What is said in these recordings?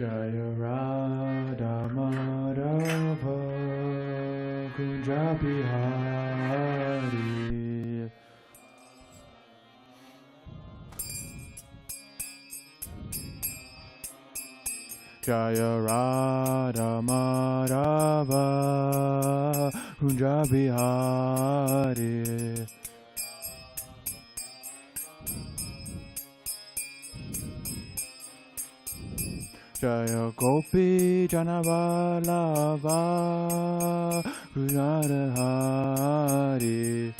Jaya Radha Madhava Kunja Bihari. Jaya Radha Madhava Kunja Bihari. Jaya Gopi Janavalava Kunja Hari.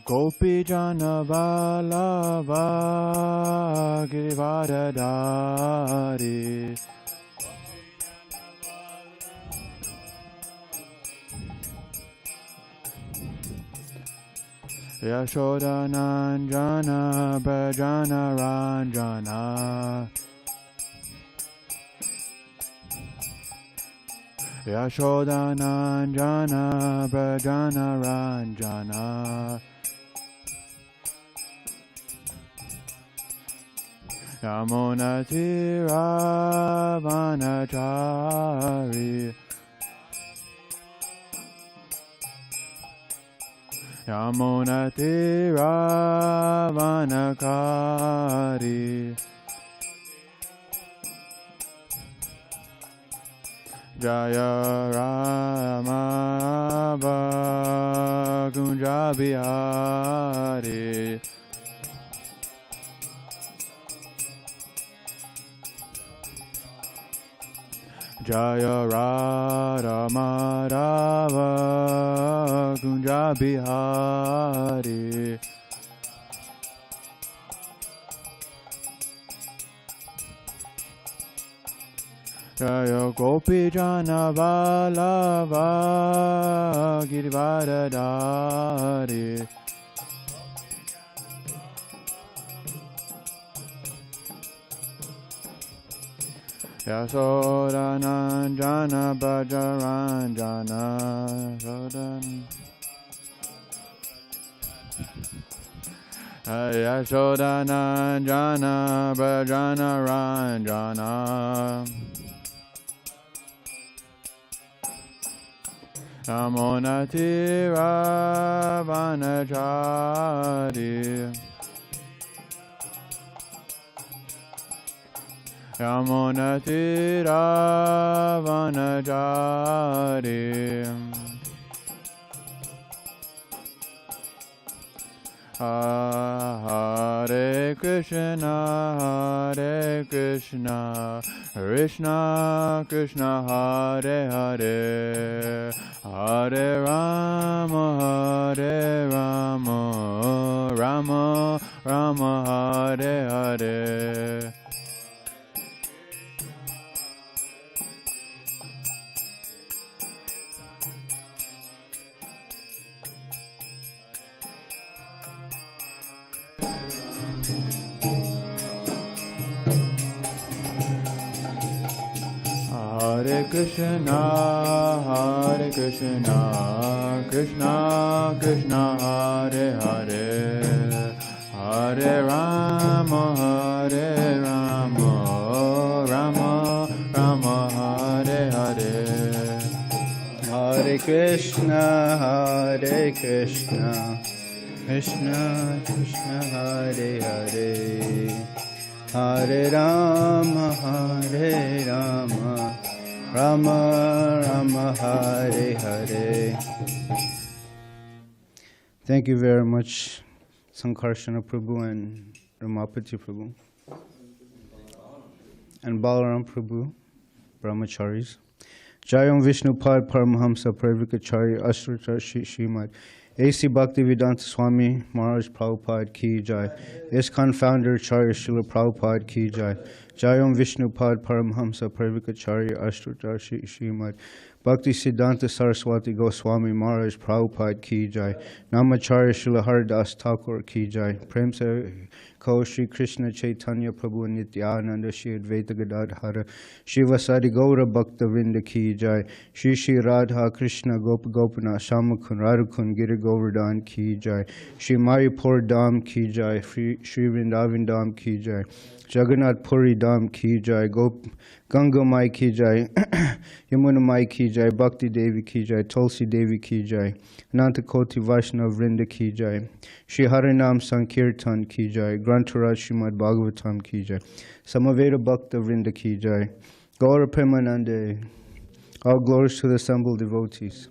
Gopi Janavalava Girivardhari. Yashoda Nanjana Bhajana Ranjana. Yashoda Nanjana Bhajana Ranjana. Yamuna Tira Vanachari. Yamuna Tira Vanakari. Jaya Rama Kunja Bihari. Jaya Radha Madhava Kunja Bihari. Jaya Gopi Janavalava Girivardhari. Yashoda Nanjana Bhajaranjana. Yashoda Nanjana Bhajana Ranjana. Yamuna Tira Vanachari. Yamuna Tira Vanachari. Hare Krishna, Hare Krishna, Krishna Krishna, Hare Hare, Hare Rama, Hare Rama, Rama Rama, Hare Hare. Hare Krishna, Hare Krishna, Krishna Krishna, Hare Hare, Hare Rama, Hare Rama, Rama Rama, Hare Hare. Hare Krishna, Hare Krishna, Krishna Krishna, Hare Hare, Hare Rama, Hare Rama, Rama Rama, Hare Hare. Thank you very much, Sankarsana Prabhu and Ramapati Prabhu and Balaram Prabhu, Brahmacharis. Jayam Vishnupad Paramahamsa Pravikacharya Ashtrata Srimad A.C. Bhaktivedanta Swami Maharaj Prabhupada Ki Jai. ISKCON founder Charya Srila Prabhupada Ki Jai. Jayam Vishnupad Paramhamsa Pravikacharya Ashtrata Srimad Bhakti Siddhanta Saraswati Goswami Maharaj Prabhupada Ki Jai. Namacharya Srila Haridas Thakur Ki Jai. Prem se Ko Shri Krishna Chaitanya Prabhu Nityananda Shri Advaita Gadadhara Shivasadi Gaura Bhakta Vrinda Ki Jai Shri Shri Radha Krishna Gopa Gopana Shamakun Radhakun Giri Govardhan Ki Jai Shri Mayapur Dham Ki Jai Shri Vrindavan Dham Ki Jai Jagannath Puri Dham Ki Jai Ganga Mai Ki Jai Yamuna Mai Ki Jai Bhakti Devi Ki Jai Tulsi Devi Ki Jai Ananta Koti Vaishnav Vrinda Ki Jai Shri Harinam Sankirtan Ki Jai Grantaraj Srimad Bhagavatam Ki Jai Samaveda Bhakta Vrinda Ki Jai Gaura Premanande. All glories to the assembled devotees.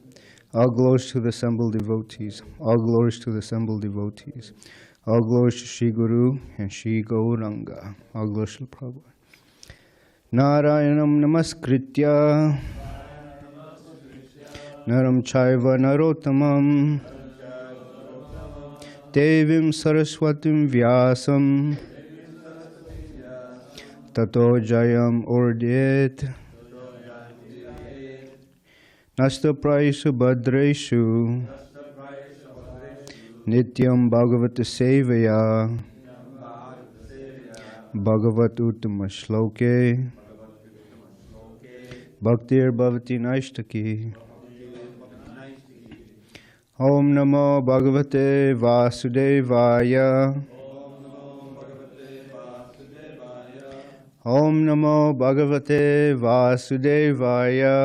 All glories to the assembled devotees. All glories to the assembled devotees. All glories to Shri Guru and Shri Gauranga. All glories to Prabhupada. Narayanam Namaskritya Naram Chaiva Narottamam Devim Saraswatim Vyasam Tato Jayam Urdyet Nasta Praishu Bhadreshu Nityam Bhagavata Sevaya Bhagavat Uttama Shloke Bhaktir Bhavati Naishtaki Om Namo Bhagavate Vasudevaya Om Namo Bhagavate Vasudevaya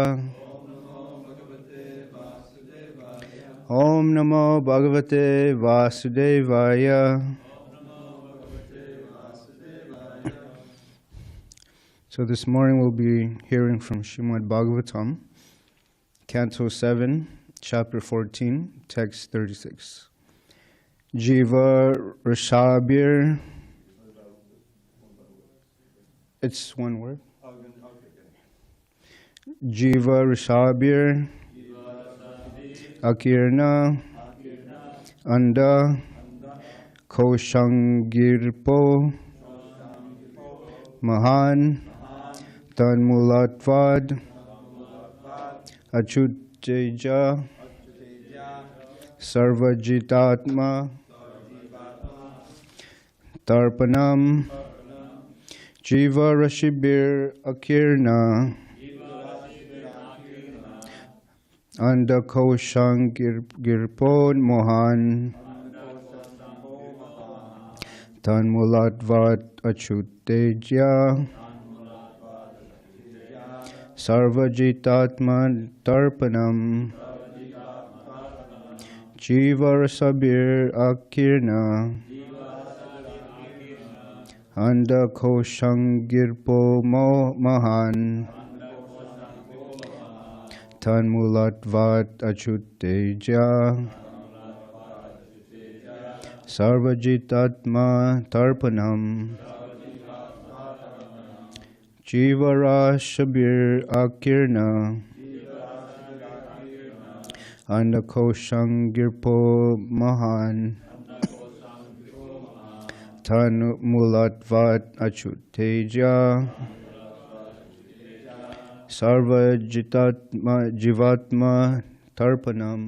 Om Namo Bhagavate Vasudevaya. So this morning we'll be hearing from Srimad Bhagavatam, Canto 7, Chapter 14, Text 36. Jiva Rishabhir. It's one word. Jiva Rishabhir. Akirna, Anda, Koshangirpo, Mahan, Tanmulatvad, Acyuta, Sarvajitatma, Tarpanam, Jiva Rashibir Akirna, Anda Koshang Girpon Mohan Tanmulatvat Acyuteja Sarvajitatman Tarpanam Jiva Rasabir Akirna Anda Koshang Girpo Mohan Tanmulatvat Acyuteja Sarvajitatma Tarpanam Jivarashabir Akirna Andakoshangirpo Mahan Tanmulatvat Acyuteja Sarvajitatma Jivatma Tarpanam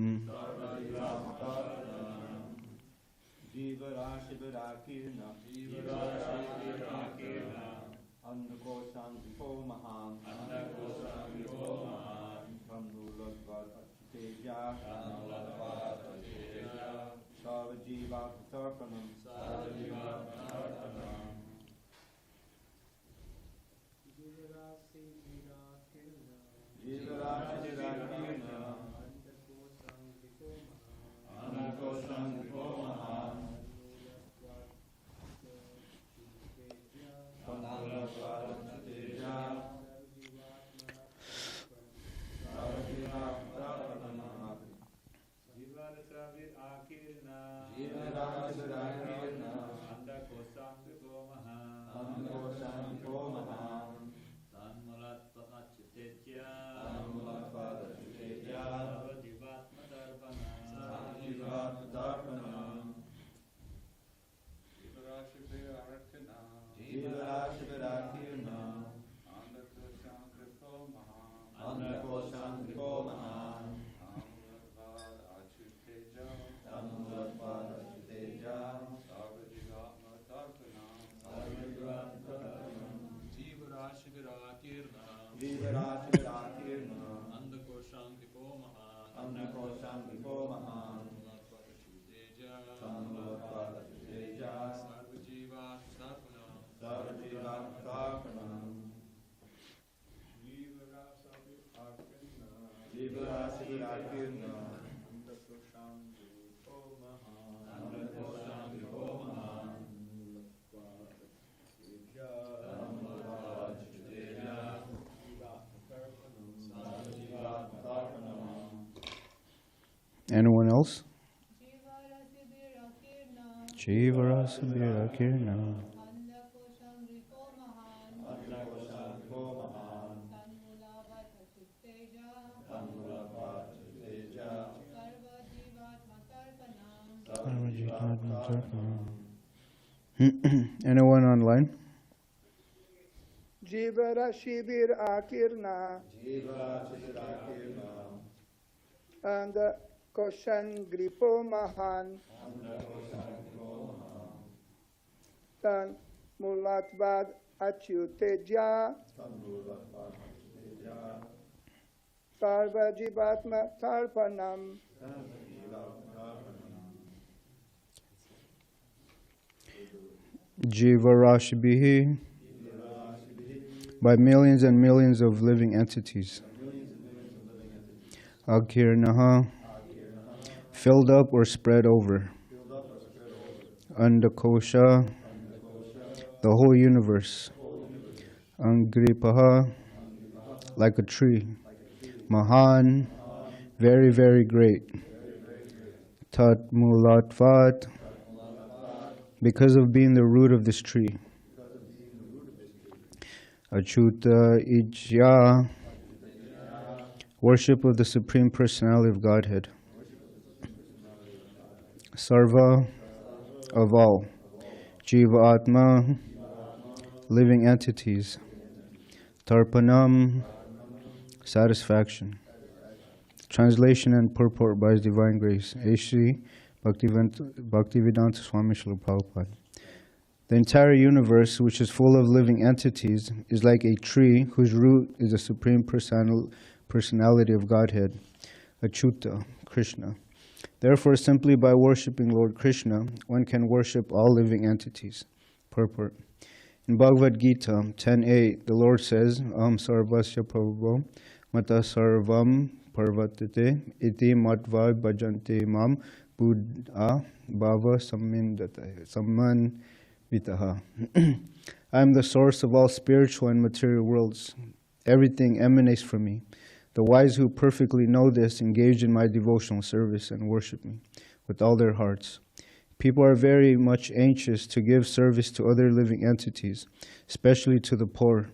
Anyone else? Jivara Sabira Kirna. Anyone online? Jivara Shibir Akirna and Koshan Gripo Mahan Tan Mulatvad Acyuta Sarvajivatma Tarpanam Jivarashibhihi, by millions and millions of living entities. Akirnaha, filled up or spread over. Andakosha, the whole universe. Angripaha, like a tree. Mahan, very, very great. Tat Mulatvat, because of being the root of this tree. Acyuta Ijya, worship of the Supreme Personality of Godhead. Sarva, of all. Jiva Atma, living entities. Tarpanam, satisfaction. Translation and purport by His Divine Grace. HG Bhaktivedanta Swami Srila Prabhupada. The entire universe, which is full of living entities, is like a tree whose root is the Supreme Personality of Godhead, Acyuta, Krishna. Therefore, simply by worshipping Lord Kṛṣṇa, one can worship all living entities. Purport. In Bhagavad Gita 10.8, the Lord says, Aham sarvasya prabhu mata sarvam parvattate iti matva bhajante mam buddha bhava sammanvitaha. I am the source of all spiritual and material worlds. Everything emanates from me. The wise who perfectly know this engage in my devotional service and worship me with all their hearts. People are very much anxious to give service to other living entities, especially to the poor.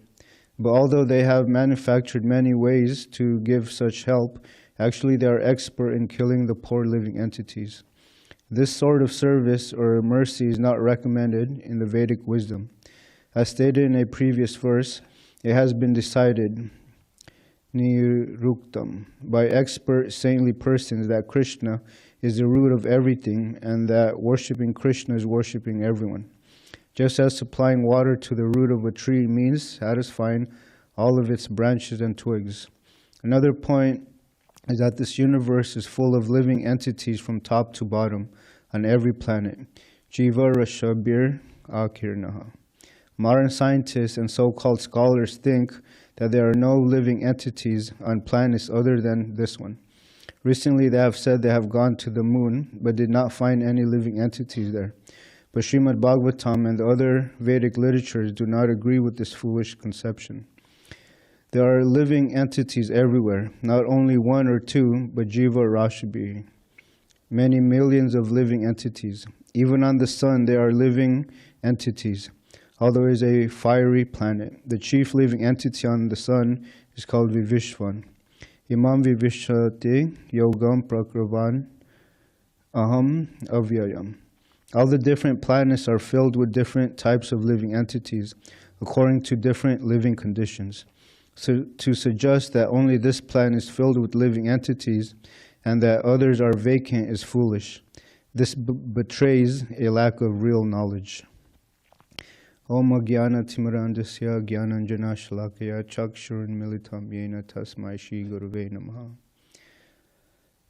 But although they have manufactured many ways to give such help, actually they are expert in killing the poor living entities. This sort of service or mercy is not recommended in the Vedic wisdom. As stated in a previous verse, it has been decided Niruktam by expert saintly persons that Krishna is the root of everything and that worshipping Krishna is worshipping everyone. Just as supplying water to the root of a tree means satisfying all of its branches and twigs. Another point is that this universe is full of living entities from top to bottom on every planet. Jiva Rashabir Akirnaha. Modern scientists and so-called scholars think that there are no living entities on planets other than this one. Recently, they have said they have gone to the moon, but did not find any living entities there. But Srimad Bhagavatam and the other Vedic literatures do not agree with this foolish conception. There are living entities everywhere, not only one or two, but Jiva Rashabhi, many millions of living entities. Even on the sun, there are living entities. Although it is a fiery planet, the chief living entity on the sun is called Vivishvan. Imam Vivishate Yogam Prakravan Aham Avyayam. All the different planets are filled with different types of living entities according to different living conditions. So to suggest that only this planet is filled with living entities and that others are vacant is foolish. This betrays a lack of real knowledge. Om Jnana Timirandasya Jnananjana Shalakaya Chakshurun Militam Yena Tasmai Shri Gurave Namaha.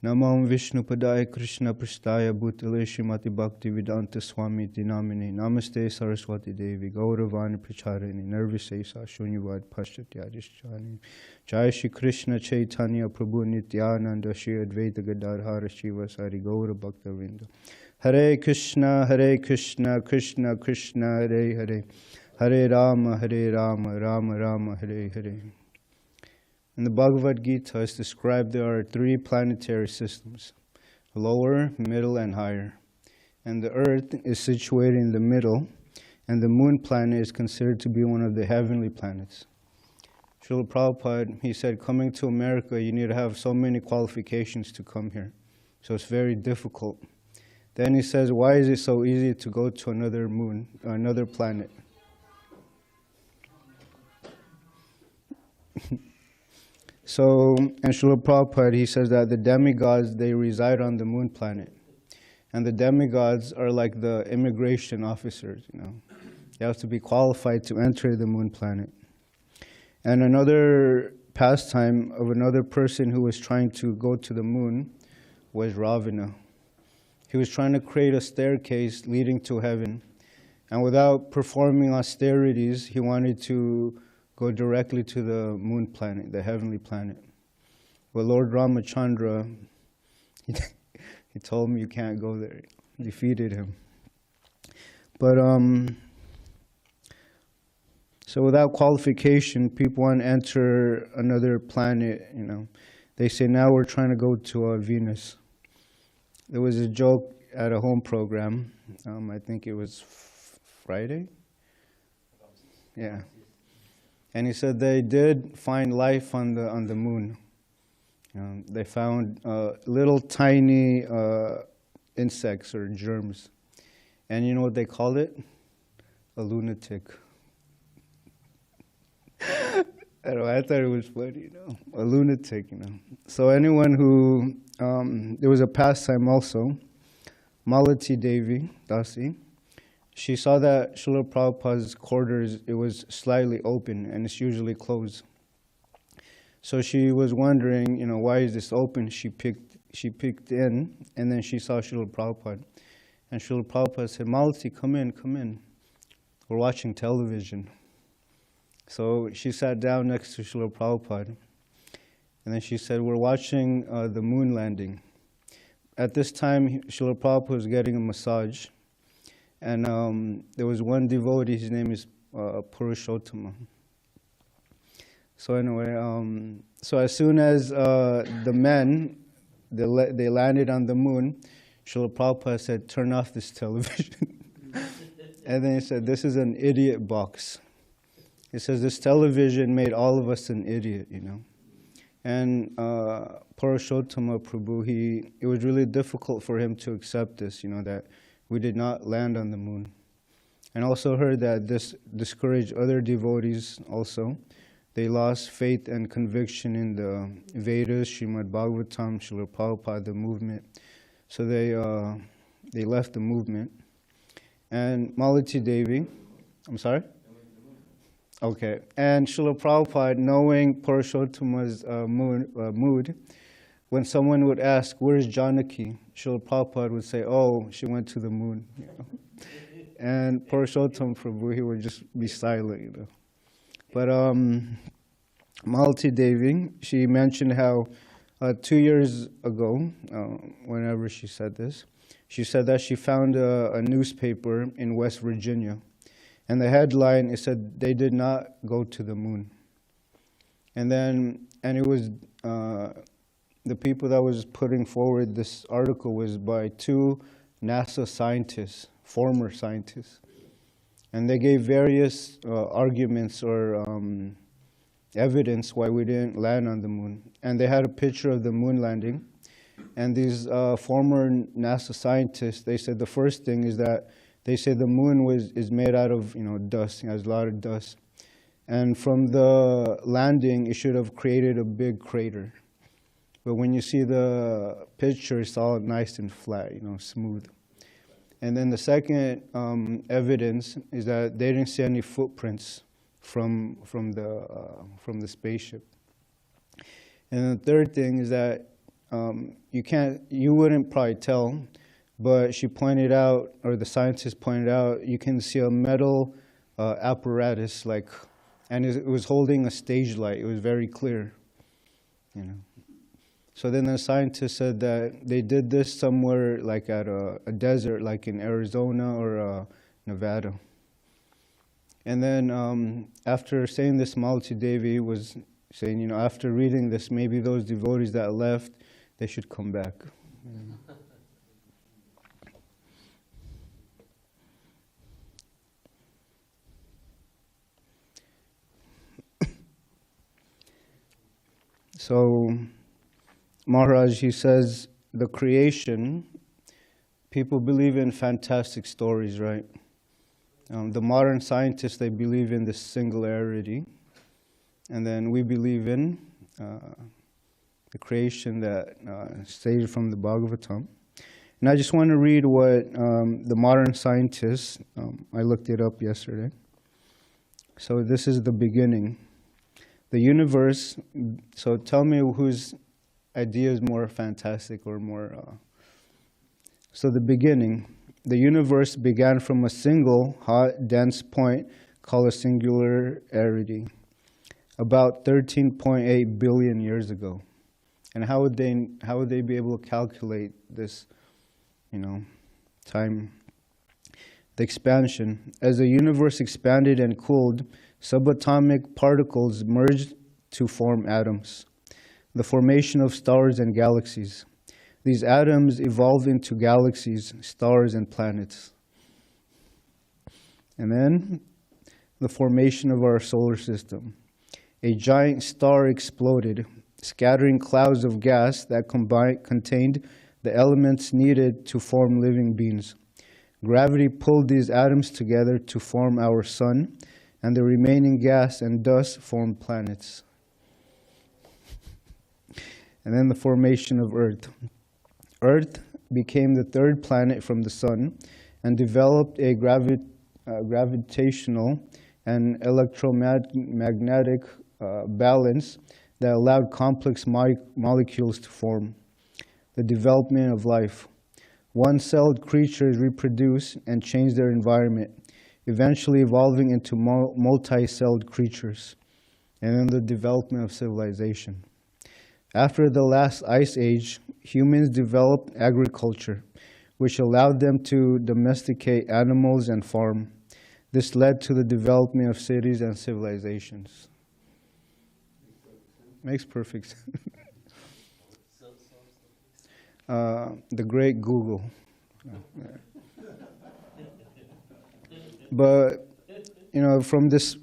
Namam Vishnu Padaya Krishna Prasthaya Bhutale Srimati Bhakti Vedanta Swami Dinamine Namaste Saraswati Devi Gauravani Pracharini Nirvisesa Shunyavad Pashchatyadishchani Jai Shri Krishna Chaitanya Prabhu Nityananda Shri Advaita Gadadhara Shiva Sari Gaura Bhakta Vrinda Hare Krishna Krishna Krishna Hare Hare Hare Rama Rama Rama Hare Hare. In the Bhagavad Gita, it's described there are 3 planetary systems, lower, middle, and higher. And the earth is situated in the middle, and the moon planet is considered to be one of the heavenly planets. Srila Prabhupada, he said, coming to America, you need to have so many qualifications to come here. So it's very difficult. Then he says, why is it so easy to go to another moon, or another planet? So, and Srila Prabhupada, he says that the demigods, they reside on the moon planet. And the demigods are like the immigration officers, you know. You have to be qualified to enter the moon planet. And another pastime of another person who was trying to go to the moon was Ravana. He was trying to create a staircase leading to heaven. And without performing austerities, he wanted to go directly to the moon planet, the heavenly planet. But Lord Ramachandra, he told him you can't go there. He defeated him. But so without qualification, people want to enter another planet, you know. They say, now we're trying to go to Venus. There was a joke at a home program. I think it was Friday? Yeah. And he said they did find life on the moon. They found little tiny insects or germs. And you know what they called it? A lunatic. I don't know, I thought it was funny, you know, a lunatic, you know. So anyone who, there was a pastime also, Malati Devi Dasi, she saw that Srila Prabhupada's quarters, it was slightly open and it's usually closed. So she was wondering, you know, why is this open? She peeked in, and then she saw Srila Prabhupada. And Srila Prabhupada said, Malati, come in. We're watching television. So she sat down next to Srila Prabhupada. And then she said, we're watching the moon landing. At this time, Srila Prabhupada was getting a massage. And there was one devotee, his name is Purushottama. So anyway, so as soon as the men, they landed on the moon, Srila Prabhupada said, turn off this television. And then he said, this is an idiot box. He says, this television made all of us an idiot, you know. And Purushottama Prabhu, it was really difficult for him to accept this, you know, that we did not land on the moon. And also heard that this discouraged other devotees also. They lost faith and conviction in the Vedas, Srimad Bhagavatam, Srila Prabhupada, the movement. So they left the movement. And Malati Devi, I'm sorry? Okay. And Srila Prabhupada, knowing Purushottama's mood, when someone would ask, where's Janaki? Srila Prabhupada would say, oh, she went to the moon. You know? And Purushottama Prabhu, he would just be silent, you know. But Malati Devi, she mentioned how 2 years ago, whenever she said this, she said that she found a newspaper in West Virginia. And the headline, it said they did not go to the moon. And it was, the people that was putting forward this article was by 2 NASA scientists, former scientists. And they gave various arguments or evidence why we didn't land on the moon. And they had a picture of the moon landing. And these former NASA scientists, they said the first thing is that they say the moon is made out of, you know, dust. It has a lot of dust. And from the landing, it should have created a big crater. But when you see the picture, it's all nice and flat, you know, smooth. And then the second evidence is that they didn't see any footprints from the spaceship. And the third thing is that you wouldn't probably tell, but she pointed out, or the scientist pointed out, you can see a metal apparatus, like, and it was holding a stage light. It was very clear, you know. So then the scientist said that they did this somewhere, like at a desert, like in Arizona or Nevada. And then after saying this, Malati Devi was saying, you know, after reading this, maybe those devotees that left, they should come back. So Maharaj, he says, the creation, people believe in fantastic stories, right? The modern scientists, they believe in the singularity. And then we believe in the creation that stated from the Bhagavatam. And I just want to read what the modern scientists, I looked it up yesterday. So this is the beginning. The universe, so tell me whose idea is more fantastic or more... So the beginning, the universe began from a single hot, dense point called a singularity, about 13.8 billion years ago. And how would they be able to calculate this, you know, time? The expansion. As the universe expanded and cooled, subatomic particles merged to form atoms. The formation of stars and galaxies. These atoms evolved into galaxies, stars, and planets. And then the formation of our solar system. A giant star exploded, scattering clouds of gas that contained the elements needed to form living beings. Gravity pulled these atoms together to form our sun, and the remaining gas and dust formed planets. And then the formation of Earth. Earth became the third planet from the sun and developed a gravitational and electromagnetic balance that allowed complex molecules to form. The development of life. One-celled creatures reproduce and change their environment, eventually evolving into multi-celled creatures. And then the development of civilization. After the last ice age, humans developed agriculture, which allowed them to domesticate animals and farm. This led to the development of cities and civilizations. Makes perfect sense. The great Google. But, you know, from this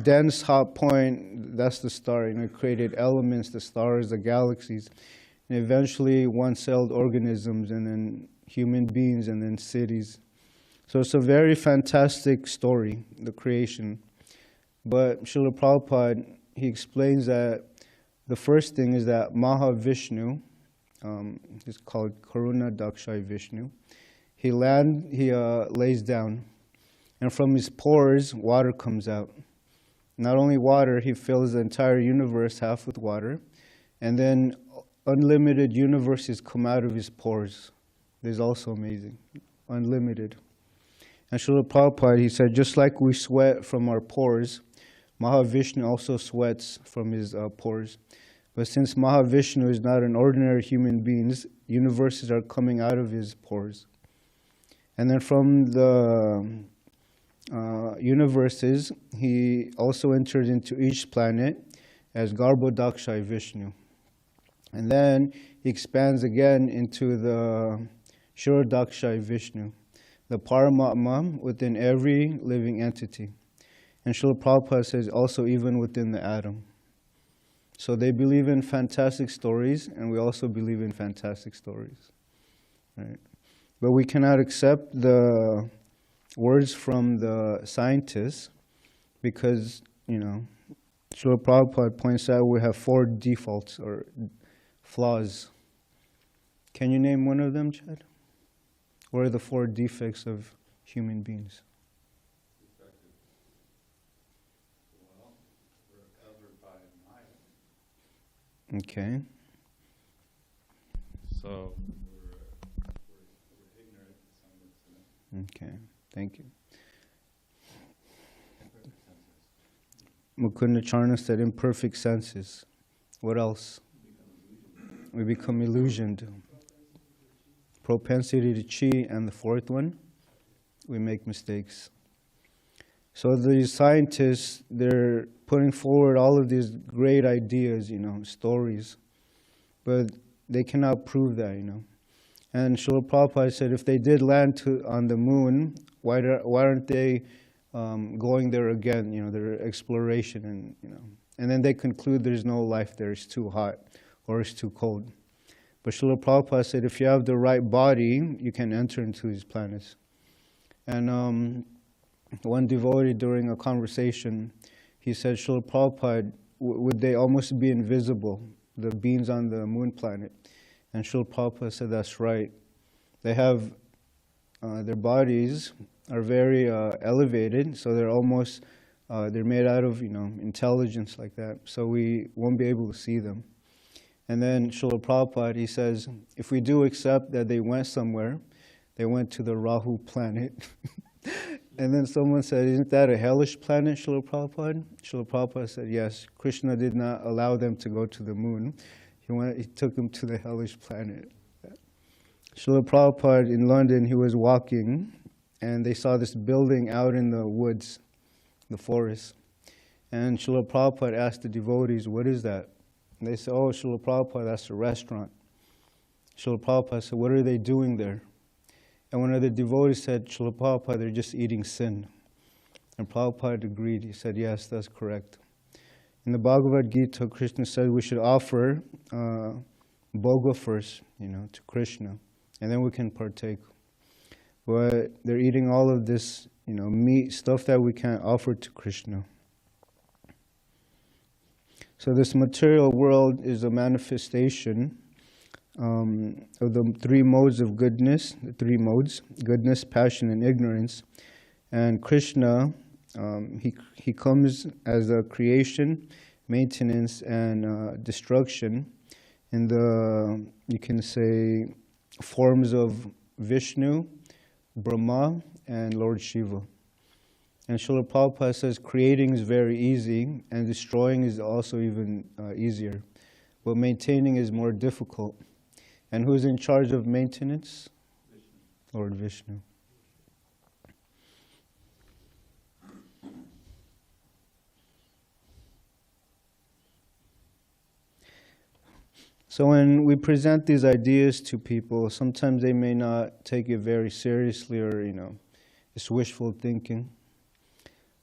dense hot point, that's the star. You know, it created elements, the stars, the galaxies, and eventually one-celled organisms, and then human beings, and then cities. So it's a very fantastic story, the creation. But Srila Prabhupada, he explains that the first thing is that Mahavishnu, he's called Karuna Dakshai Vishnu, he lays down, and from his pores, water comes out. Not only water, he fills the entire universe half with water, and then unlimited universes come out of his pores. This is also amazing, unlimited. And Srila Prabhupada, he said, just like we sweat from our pores, Mahavishnu also sweats from his pores. But since Mahavishnu is not an ordinary human being, universes are coming out of his pores. And then from the universes, he also enters into each planet as Garbhodakshai Vishnu. And then he expands again into the Shirodakshai Vishnu, the Paramatma within every living entity. And Srila Prabhupada says also even within the atom. So they believe in fantastic stories, and we also believe in fantastic stories. Right? But we cannot accept the words from the scientists because, you know, Srila Prabhupada points out we have 4 defaults or flaws. Can you name one of them, Chad? What are the 4 defects of human beings? Well, we're covered by Maya. Okay. So we're ignorant to some extent. Okay, thank you. Mukunda Charna said imperfect senses. What else? We become illusioned. Propensity to chi, and the fourth one, we make mistakes. So these scientists, they're putting forward all of these great ideas, stories, but they cannot prove that, And Srila Prabhupada said if they did land on the moon, why aren't they going there again, their exploration, and then they conclude there's no life there, it's too hot or it's too cold. But Srila Prabhupada said if you have the right body, you can enter into these planets. And one devotee during a conversation, he said, Srila Prabhupada, would they almost be invisible, the beings on the moon planet? And Srila Prabhupada said, that's right. They have, their bodies are very elevated, so they're almost, they're made out of, intelligence like that. So we won't be able to see them. And then Srila Prabhupada, he says, if we do accept that they went somewhere, they went to the Rahu planet. And then someone said, isn't that a hellish planet, Srila Prabhupada? Srila Prabhupada said, yes, Krishna did not allow them to go to the moon. He took them to the hellish planet. Srila Prabhupada in London, he was walking, and they saw this building out in the woods, the forest. And Srila Prabhupada asked the devotees, what is that? And they said, oh, Srila Prabhupada, that's a restaurant. Srila Prabhupada said, what are they doing there? And one of the devotees said, Srila Prabhupada, they're just eating sin. And Prabhupada agreed. He said, yes, that's correct. In the Bhagavad Gita, Krishna said we should offer bhoga first, to Krishna, and then we can partake. But they're eating all of this, meat, stuff that we can't offer to Krishna. So this material world is a manifestation of the three modes of goodness, the three modes, goodness, passion, and ignorance. And Krishna, he comes as a creation, maintenance, and destruction in the, you can say, forms of Vishnu, Brahma, and Lord Shiva. And Srila Prabhupada says creating is very easy and destroying is also even easier. But maintaining is more difficult. And who's in charge of maintenance? Vishnu. Lord Vishnu. So when we present these ideas to people, sometimes they may not take it very seriously or, it's wishful thinking.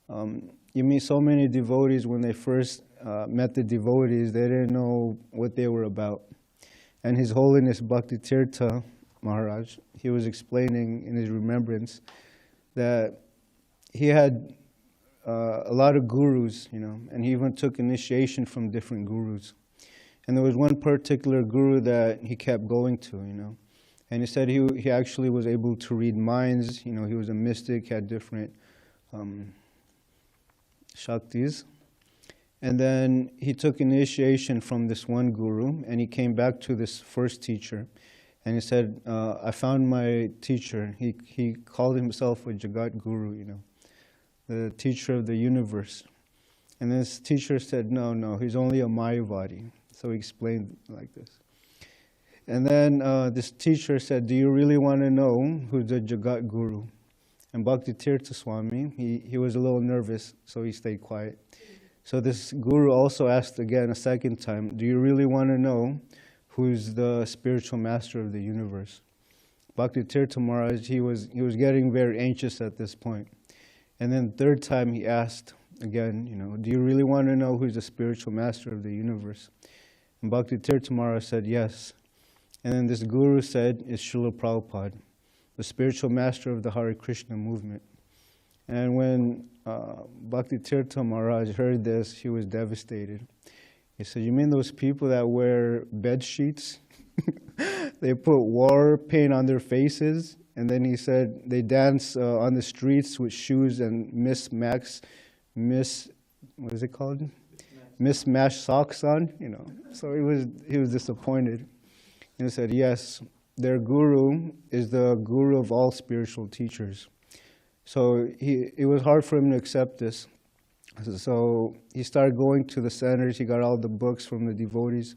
You meet so many devotees when they first met the devotees, they didn't know what they were about. And His Holiness Bhakti Tirtha Maharaj, he was explaining in his remembrance that he had a lot of gurus, and he even took initiation from different gurus. And there was one particular guru that he kept going to, and he said he actually was able to read minds, he was a mystic, had different Shaktis. And then he took initiation from this one guru, and he came back to this first teacher. And he said, I found my teacher. He called himself a Jagat Guru, the teacher of the universe. And this teacher said, no, he's only a Mayavadi. So he explained like this. And then this teacher said, do you really want to know who's the Jagat Guru? And Bhakti Tirtha Swami, he was a little nervous, so he stayed quiet. So this guru also asked again a second time, do you really want to know who's the spiritual master of the universe? Bhakti Tirtha Maharaj, he was getting very anxious at this point. And then third time he asked again, do you really want to know who's the spiritual master of the universe? And Bhakti Tirtha Maharaj said yes. And then this guru said, it's Srila Prabhupada, the spiritual master of the Hare Krishna movement. And when Bhakti Tirtha Maharaj heard this, he was devastated. He said, you mean those people that wear bed sheets? They put war paint on their faces, and then he said they dance on the streets with shoes and mismatched socks on, So he was disappointed. And he said, yes, their guru is the guru of all spiritual teachers. So it was hard for him to accept this. So he started going to the centers. He got all the books from the devotees.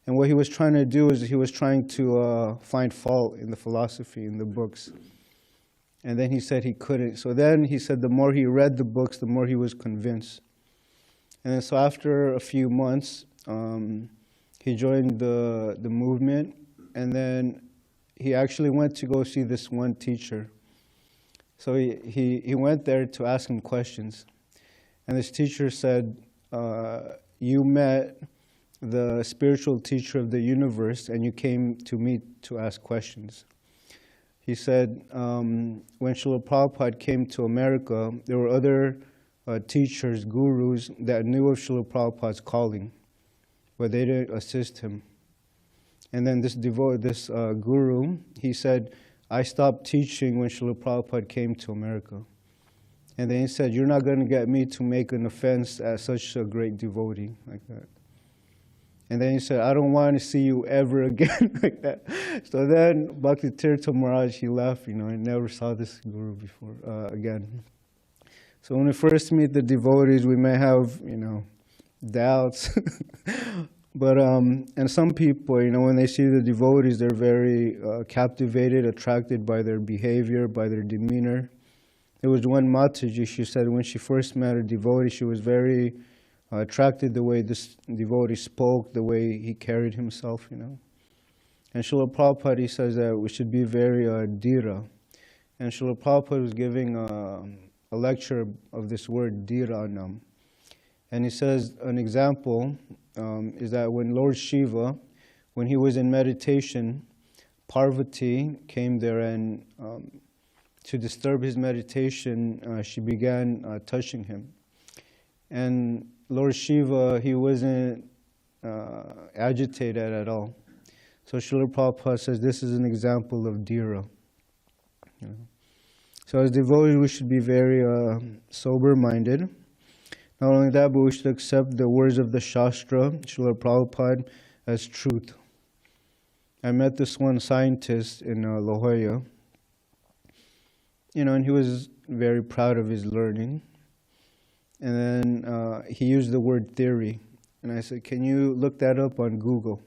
And what he was trying to do is he was trying to find fault in the philosophy, in the books. And then he said he couldn't. So then he said the more he read the books, the more he was convinced. And then so after a few months, he joined the movement. And then he actually went to go see this one teacher. So he went there to ask him questions. And this teacher said, you met the spiritual teacher of the universe and you came to me to ask questions. He said, when Srila Prabhupada came to America, there were other teachers, gurus, that knew of Srila Prabhupada's calling, but they didn't assist him. And then this guru, he said, I stopped teaching when Srila Prabhupada came to America. And then he said, you're not going to get me to make an offense at such a great devotee like that. And then he said, I don't want to see you ever again like that. So then Bhakti Tirtha Maharaj, he left, and never saw this guru before again. So when we first meet the devotees, we may have, doubts. But, and some people, when they see the devotees, they're very captivated, attracted by their behavior, by their demeanor. There was one Mataji, she said when she first met a devotee, she was very attracted the way this devotee spoke, the way he carried himself, And Srila Prabhupada, he says that we should be very dhira. And Srila Prabhupada was giving a lecture of this word dhiranam. And he says an example is that when Lord Shiva, when he was in meditation, Parvati came there and to disturb his meditation, she began touching him. And Lord Shiva, he wasn't agitated at all. So Srila Prabhupada says this is an example of dhira. So as devotees, we should be very sober-minded. Not only that, but we should accept the words of the Shastra, Srila Prabhupada, as truth. I met this one scientist in La Jolla, and he was very proud of his learning. And then he used the word theory. And I said, can you look that up on Google?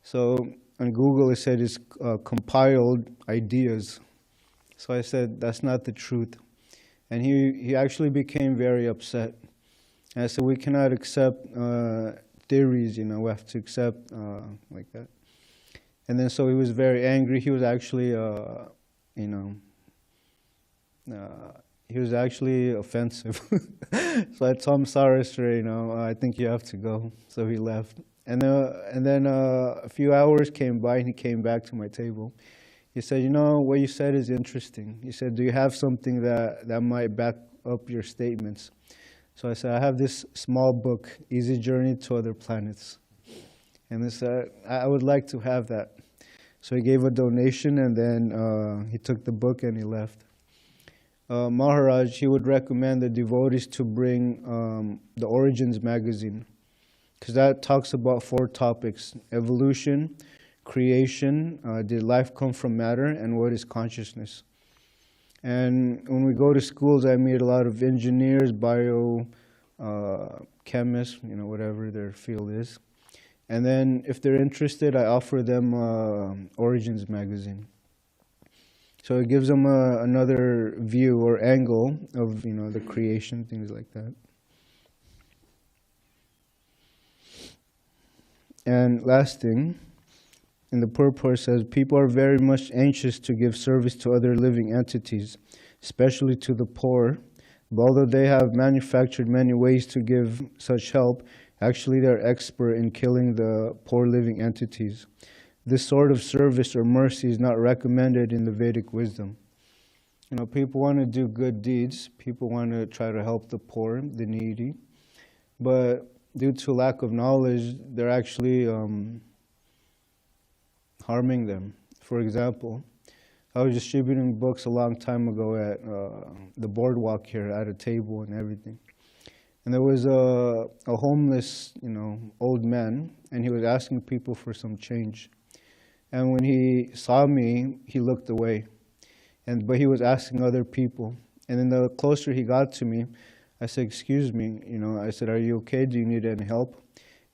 So on Google it said it's compiled ideas. So I said, that's not the truth. And he actually became very upset. And I said, we cannot accept theories, we have to accept like that. And then so he was very angry. He was actually, he was actually offensive. So I told him, sorry, sir, I think you have to go. So he left. And then a few hours came by and he came back to my table. He said, what you said is interesting. He said, do you have something that might back up your statements? So I said, I have this small book, Easy Journey to Other Planets. And he said, I would like to have that. So he gave a donation and then he took the book and he left. Maharaj, he would recommend the devotees to bring the Origins magazine, because that talks about 4 topics: evolution, creation, did life come from matter, and what is consciousness. And when we go to schools, I meet a lot of engineers, chemists, whatever their field is. And then if they're interested, I offer them Origins magazine. So it gives them another view or angle of, the creation, things like that. And last thing, in the purport says, people are very much anxious to give service to other living entities, especially to the poor. But although they have manufactured many ways to give such help, actually they're expert in killing the poor living entities. This sort of service or mercy is not recommended in the Vedic wisdom. People want to do good deeds. People want to try to help the poor, the needy. But due to lack of knowledge, they're actually harming them. For example, I was distributing books a long time ago at the boardwalk here, at a table and everything. And there was a homeless, old man, and he was asking people for some change. And when he saw me, he looked away. But he was asking other people. And then the closer he got to me, I said, excuse me, I said, are you okay? Do you need any help?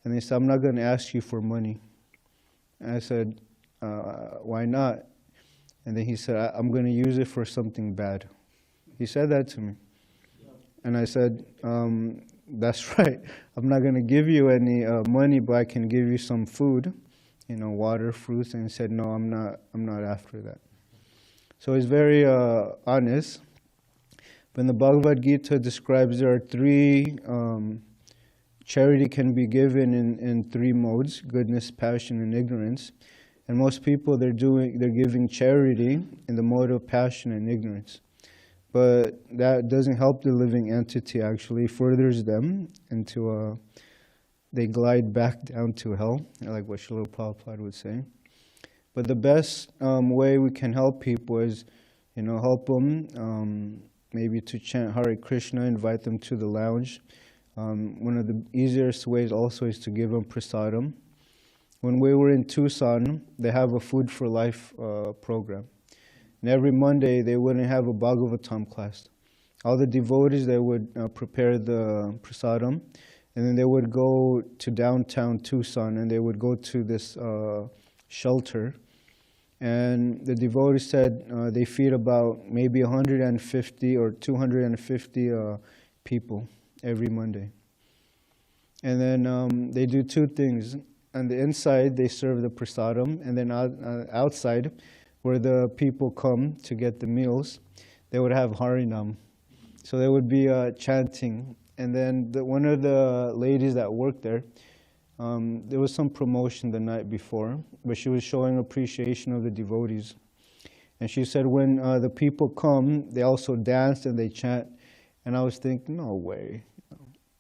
And they said, I'm not going to ask you for money. And I said, why not? And then he said, I'm going to use it for something bad. He said that to me. And I said, that's right. I'm not going to give you any money, but I can give you some food, water, fruits. And he said, no, I'm not after that. So he's very honest. But in the Bhagavad Gita describes there are three, charity can be given in three modes: goodness, passion, and ignorance. And most people, they're giving charity in the mode of passion and ignorance. But that doesn't help the living entity, actually. It furthers them into they glide back down to hell, like what Srila Prabhupada would say. But the best way we can help people is, help them maybe to chant Hare Krishna, invite them to the lounge. One of the easiest ways also is to give them prasadam. When we were in Tucson, they have a Food for Life program. And every Monday, they wouldn't have a Bhagavatam class. All the devotees, they would prepare the prasadam, and then they would go to downtown Tucson, and they would go to this shelter. And the devotees said they feed about maybe 150 or 250 people every Monday. And then they do two things. On the inside, they serve the prasadam, and then outside, where the people come to get the meals, they would have Harinam. So they would be chanting. And then one of the ladies that worked there, there was some promotion the night before, but she was showing appreciation of the devotees. And she said when the people come, they also dance and they chant. And I was thinking, no way.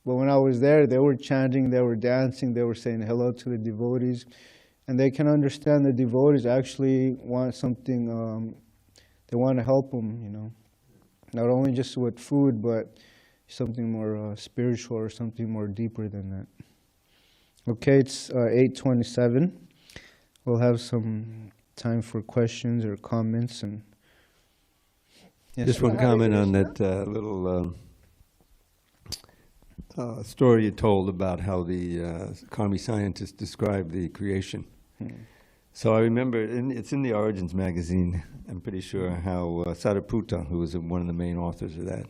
But when I was there, they were chanting, they were dancing, they were saying hello to the devotees. And they can understand the devotees actually want something, they want to help them, Not only just with food, but something more spiritual or something more deeper than that. Okay, it's 8:27. We'll have some time for questions or comments. And yes, just one comment on that little story you told about how the Karmi scientists described the creation. So I remember, it's in the Origins magazine, I'm pretty sure, how Sariputta, who was one of the main authors of that,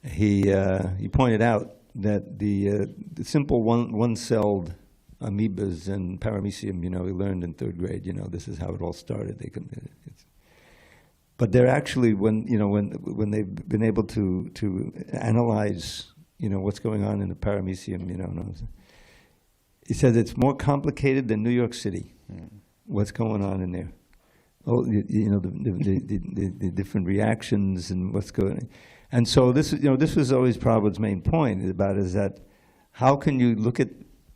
he pointed out that the simple one-celled amoebas and paramecium, we learned in third grade, this is how it all started. But they're actually, when they've been able to analyze, what's going on in the paramecium, he says it's more complicated than New York City. What's going on in there? Oh, the different reactions and what's going on. And so this was always Prabhupada's main point about is that how can you look at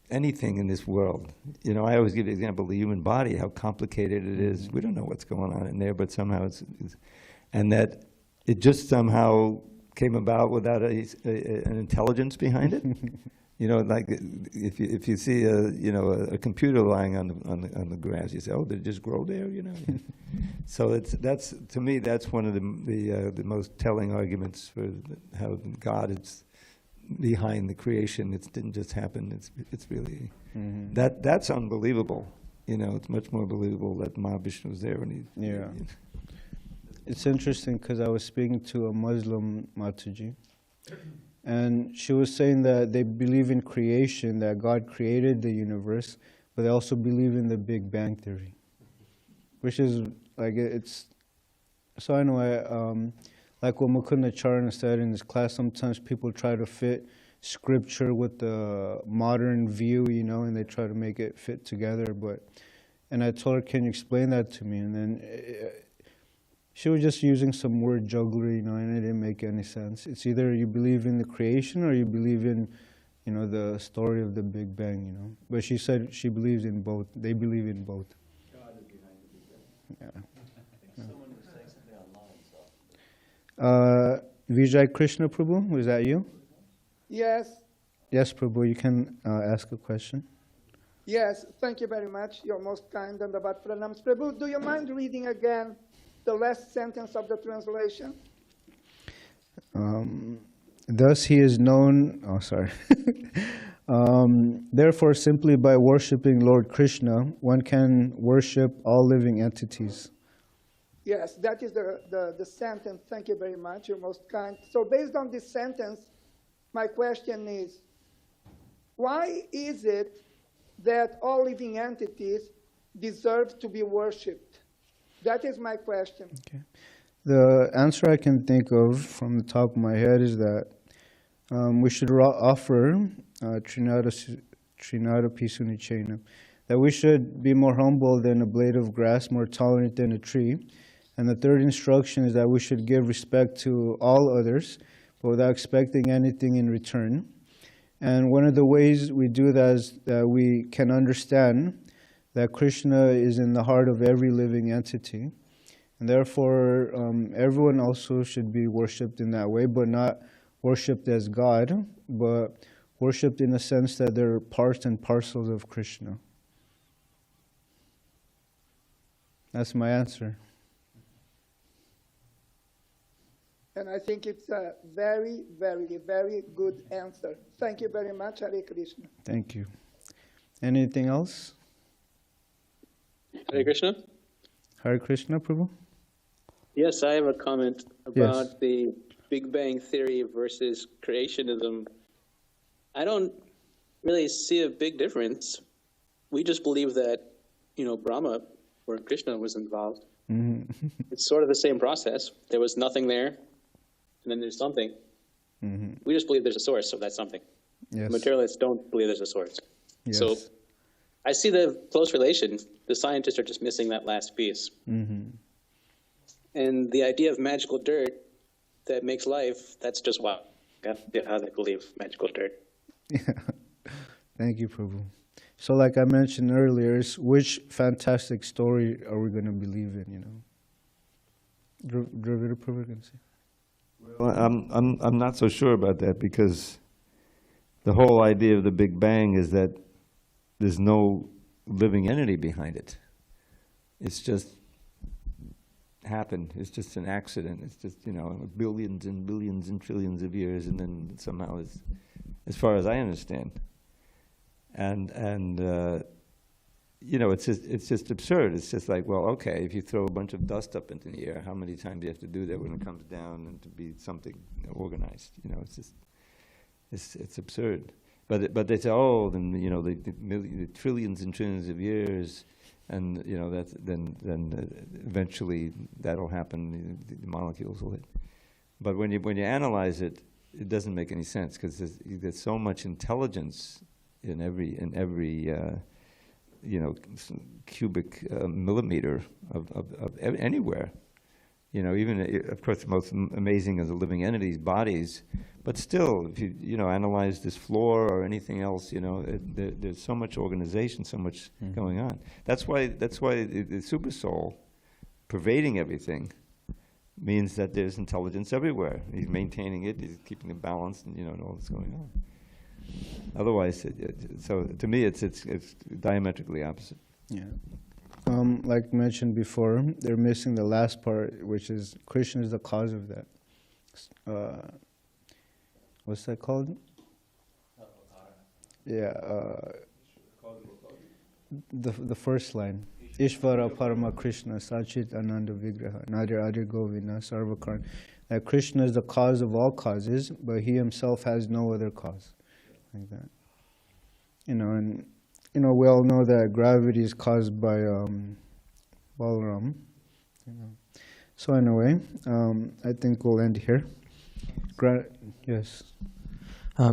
anything in this world? I always give the example of the human body, how complicated it is. We don't know what's going on in there, but somehow and that it just somehow came about without an intelligence behind it. Like if you see a computer lying on the grass, you say, oh, did it just grow there? So that's to me that's one of the most telling arguments for how God is behind the creation. It didn't just happen. It's really that's unbelievable. It's much more believable that Mahavishnu was there when he. Yeah. It's interesting because I was speaking to a Muslim Mataji. And she was saying that they believe in creation, that God created the universe, but they also believe in the Big Bang Theory. Which is, like, it's... So I know, like what Mukunda Charana said in his class, sometimes people try to fit scripture with the modern view, and they try to make it fit together. And I told her, can you explain that to me? And then... she was just using some word jugglery, and it didn't make any sense. It's either you believe in the creation or you believe in, the story of the Big Bang, But she said she believes in both. They believe in both. God is behind the Big Bang. Yeah. I think someone was saying something online, so. Vijay Krishna Prabhu, was that you? Yes, Yes, Prabhu, you can ask a question. Yes, thank you very much. You're most kind. Dandavat pranams. Prabhu, do you mind reading again the last sentence of the translation? Thus he is known, therefore simply by worshipping Lord Krishna, one can worship all living entities. Yes, that is the sentence. Thank you very much. You're most kind. So based on this sentence, my question is, why is it that all living entities deserve to be worshipped? That is my question. Okay. The answer I can think of from the top of my head is that we should offer Trinada Pisunichena, that we should be more humble than a blade of grass, more tolerant than a tree. And the third instruction is that we should give respect to all others, but without expecting anything in return. And one of the ways we do that is that we can understand that Krishna is in the heart of every living entity. And therefore, everyone also should be worshipped in that way, but not worshipped as God, but worshipped in the sense that they're parts and parcels of Krishna. That's my answer. And I think it's a very, very, very good answer. Thank you very much, Hare Krishna. Thank you. Anything else? Hare Krishna. Hare Krishna, Prabhu? Yes, I have a comment about Yes. the Big Bang Theory versus creationism. I don't really see a big difference. We just believe that, Brahma or Krishna was involved. Mm-hmm. It's sort of the same process. There was nothing there, and then there's something. Mm-hmm. We just believe there's a source of that something. Yes. Materialists don't believe there's a source. Yes. So I see the close relation. The scientists are just missing that last piece. Mm-hmm. And the idea of magical dirt that makes life, that's just wow. How they believe magical dirt. Yeah. Thank you, Prabhu. So like I mentioned earlier, it's which fantastic story are we going to believe in, Dravida Prabhu can say? Well, I'm not so sure about that, because the whole idea of the Big Bang is that there's no living entity behind it. It's just happened. It's just an accident. It's just, billions and billions and trillions of years, and then somehow it's, as far as I understand. And it's just absurd. It's just like, well, okay, if you throw a bunch of dust up into the air, how many times do you have to do that when it comes down and to be something organized? It's just, it's absurd. But they say, oh, then the trillions and trillions of years, and that's then eventually that'll happen. The molecules will hit. But when you analyze it, it doesn't make any sense, because there's so much intelligence in every cubic millimeter of anywhere. Even, of course, the most amazing is the living entities' bodies, but still, if you analyze this floor or anything else, there's so much organization, so much going on. That's why the super soul pervading everything means that there's intelligence everywhere. He's maintaining it, he's keeping it balanced, and all that's going on. Otherwise, so to me, it's diametrically opposite. Yeah. Like mentioned before, they're missing the last part, which is Krishna is the cause of that. What's that called? Yeah. The first line. Ishvara Parama Krishna Sachit Ananda Vigraha Nadir Adi Govinda Sarvakarn. That Krishna is the cause of all causes, but he himself has no other cause. Like that. And we all know that gravity is caused by Balaram. So anyway, I think we'll end here. Yes. I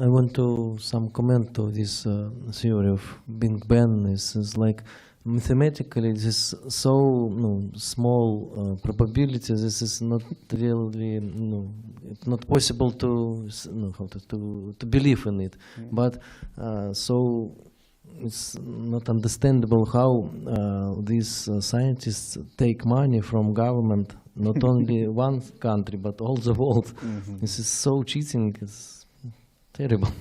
want to some comment to this theory of Big Bang. This is like mathematically, this is so small probability. This is not really it's not possible to to believe in it. But so it's not understandable how these scientists take money from government, not only one country but all the world. This is so cheating. It's terrible.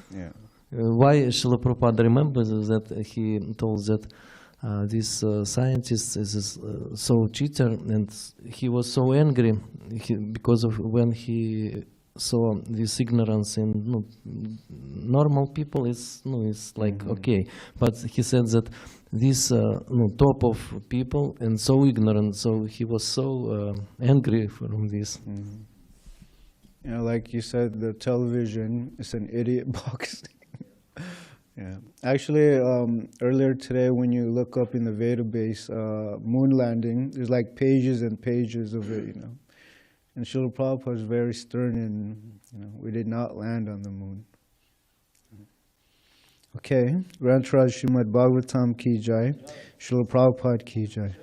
Yeah. why Srila Prabhupada remembers is that he told that this scientist is so cheater, and he was so angry because of when he saw this ignorance in normal people. It's like okay, but he said that this top of people and so ignorant, so he was so angry from this. You know, like you said, the television is an idiot box. Yeah. Actually, earlier today, when you look up in the database, moon landing, there's like pages and pages of it, you know. And Srila Prabhupada was very stern, and you know, we did not land on the moon. Okay, Grantaraj Srimad Bhagavatam ki jai, Srila Prabhupada ki jai.